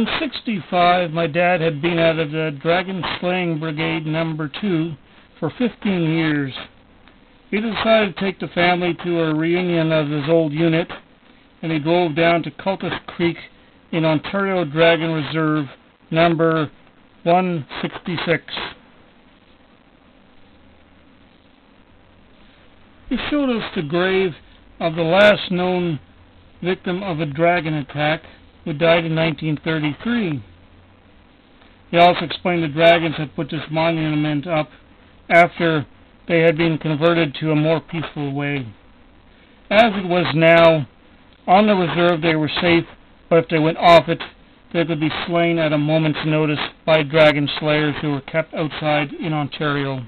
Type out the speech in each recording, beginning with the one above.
1965, my dad had been at the Dragon Slaying Brigade No. 2 for 15 years. He decided to take the family to a reunion of his old unit, and he drove down to Cultus Creek in Ontario Dragon Reserve number 166. He showed us the grave of the last known victim of a dragon attack, who died in 1933. He also explained the dragons had put this monument up after they had been converted to a more peaceful way. As it was now, on the reserve they were safe, but if they went off it, they could be slain at a moment's notice by dragon slayers who were kept outside in Ontario.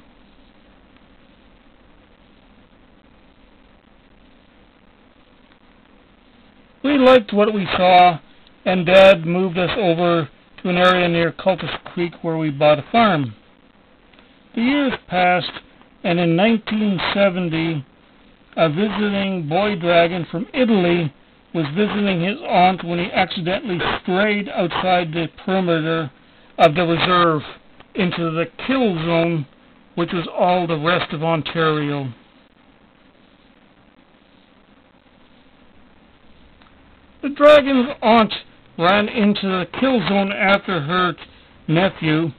We liked what we saw, and Dad moved us over to an area near Cultus Creek where we bought a farm. The years passed, and in 1970, a visiting boy dragon from Italy was visiting his aunt when he accidentally strayed outside the perimeter of the reserve into the kill zone, which was all the rest of Ontario. The dragon's aunt ran into the kill zone after her nephew,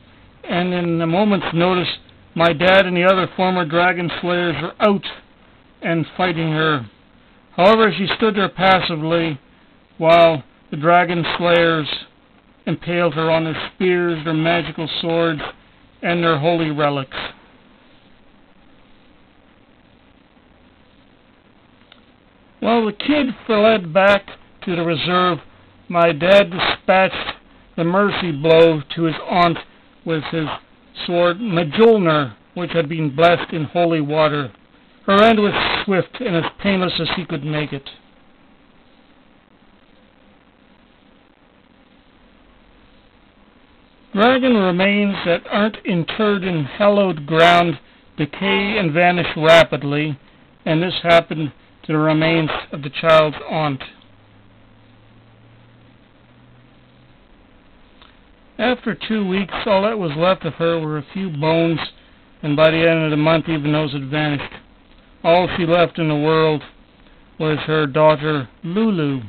and in a moment's notice, my dad and the other former dragon slayers were out and fighting her. However, she stood there passively while the dragon slayers impaled her on their spears, their magical swords, and their holy relics. While the kid fled back to the reserve, my dad dispatched the mercy blow to his aunt with his sword Mjolnir, which had been blessed in holy water. Her end was swift and as painless as he could make it. Dragon remains that aren't interred in hallowed ground decay and vanish rapidly, and this happened to the remains of the child's aunt. After 2 weeks, all that was left of her were a few bones, and by the end of the month, even those had vanished. All she left in the world was her daughter, Lulu.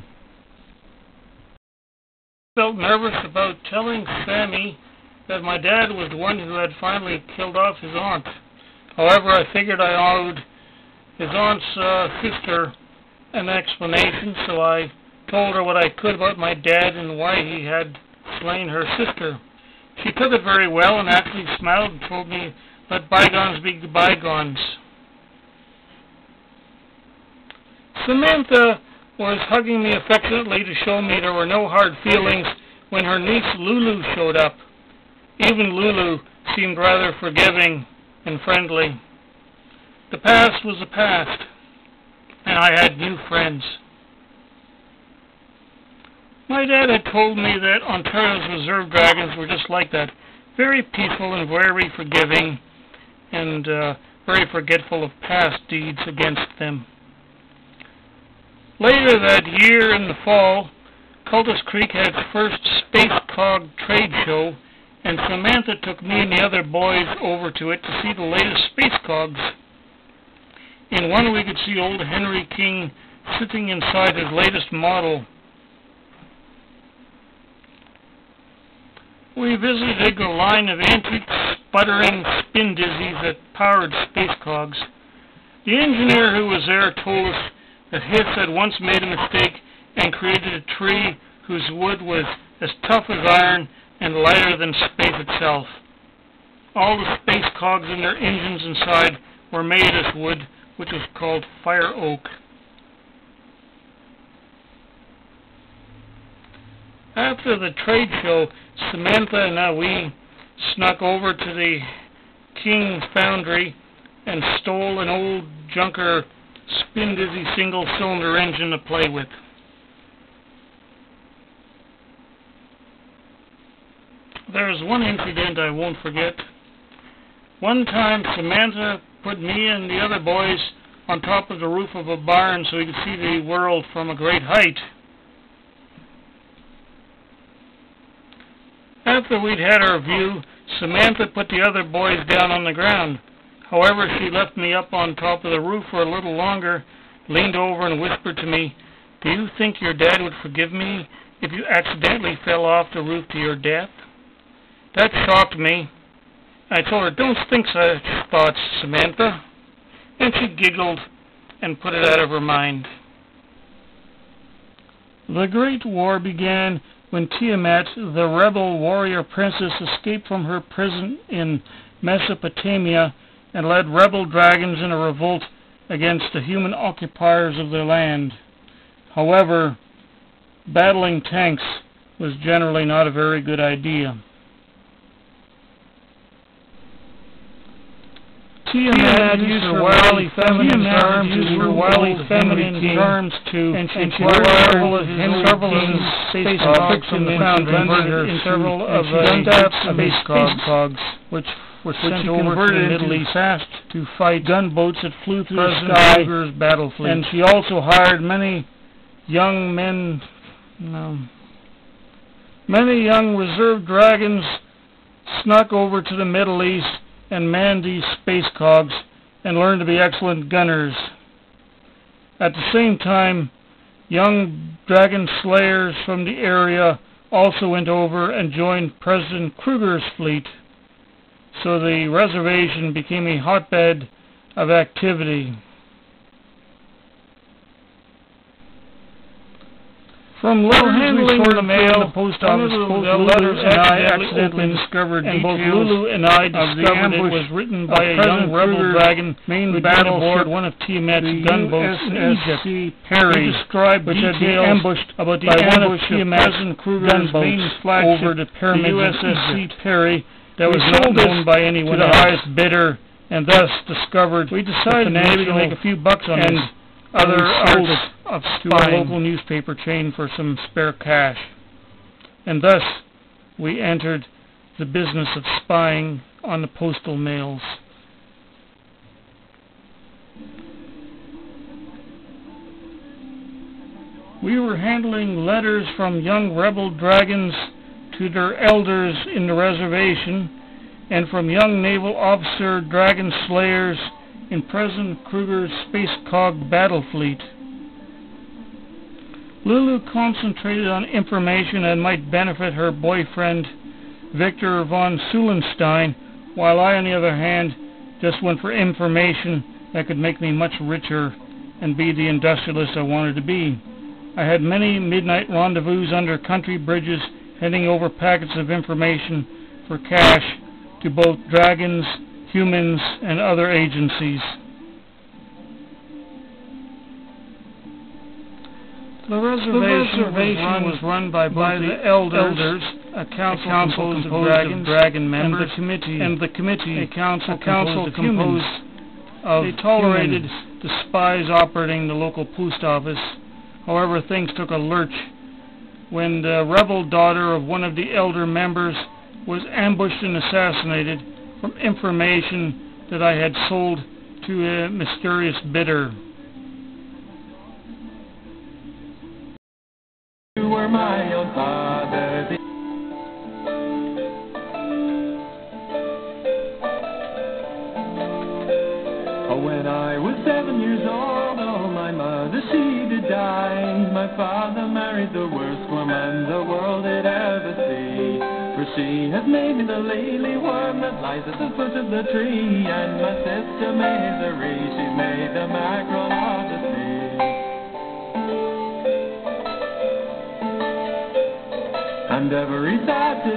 I felt nervous about telling Sammy that my dad was the one who had finally killed off his aunt. However, I figured I owed his aunt's sister an explanation, so I told her what I could about my dad and why he had slain her sister. She took it very well and actually smiled and told me, "Let bygones be bygones." Samantha was hugging me affectionately to show me there were no hard feelings when her niece Lulu showed up. Even Lulu seemed rather forgiving and friendly. The past was the past, and I had new friends. My dad had told me that Ontario's reserve dragons were just like that, very peaceful and very forgiving, and very forgetful of past deeds against them. Later that year in the fall, Cultus Creek had its first Space Cog trade show, and Samantha took me and the other boys over to it to see the latest Space Cogs. In one we could see old Henry King sitting inside his latest model. We visited a line of antique sputtering spin dizzies that powered Space Cogs. The engineer who was there told us that Histh had once made a mistake and created a tree whose wood was as tough as iron and lighter than space itself. All the Space Cogs and their engines inside were made of this wood, which was called fire oak. After the trade show, Samantha and we snuck over to the King Foundry and stole an old junker spin dizzy single-cylinder engine to play with. There's one incident I won't forget. One time Samantha put me and the other boys on top of the roof of a barn so we could see the world from a great height. After we'd had our view, Samantha put the other boys down on the ground. However, she left me up on top of the roof for a little longer, leaned over and whispered to me, "Do you think your dad would forgive me if you accidentally fell off the roof to your death?" That shocked me. I told her, "Don't think such thoughts, Samantha." And she giggled and put it out of her mind. The Great War began when Tiamat, the rebel warrior princess, escaped from her prison in Mesopotamia and led rebel dragons in a revolt against the human occupiers of their land. However, battling tanks was generally not a very good idea. Tiamat used her wily feminine charms to inquire several of his space hogs from the ground, converted her several of the space cogs, which were sent over to the Middle East fast to fight gunboats that flew through the sky. Krueger's battle fleet. And she also hired many young reserve dragons, snuck over to the Middle East and manned these space cogs and learned to be excellent gunners. At the same time, young dragon slayers from the area also went over and joined President Krueger's fleet, so the reservation became a hotbed of activity. From letters we sorted the mail, the post office, Lulu and I accidentally discovered and both Lulu and I discovered it was written by a young rebel dragon who battled aboard one of Tiamat's gunboats in USSC Perry, which had been ambushed by one of Tiamat's gunboats over the Pyramids of USSC Perry that was not known by anyone to the highest bidder, and thus discovered. We decided maybe to make a few bucks on this. Other arts of to a local newspaper chain for some spare cash. And thus we entered the business of spying on the postal mails. We were handling letters from young rebel dragons to their elders in the reservation, and from young naval officer dragon slayers in President Krueger's space cog battle fleet. Lulu concentrated on information that might benefit her boyfriend, Victor von Sulenstein, while I, on the other hand, just went for information that could make me much richer and be the industrialist I wanted to be. I had many midnight rendezvous under country bridges, handing over packets of information for cash to both dragons, humans, and other agencies. The reservation was run by the elders, a council composed of dragon members, and the committee, a council composed of. They tolerated the spies operating the local post office. However, things took a lurch when the rebel daughter of one of the elder members was ambushed and assassinated from information that I had sold to a mysterious bidder. You were my own father. Oh, when I was 7 years old, oh, my mother, she did die. My father married the worst woman the world had ever seen. For she has made me the lily worm that lies at the foot of the tree. And my sister Misery, she's made the mackerel of the sea. And every Saturday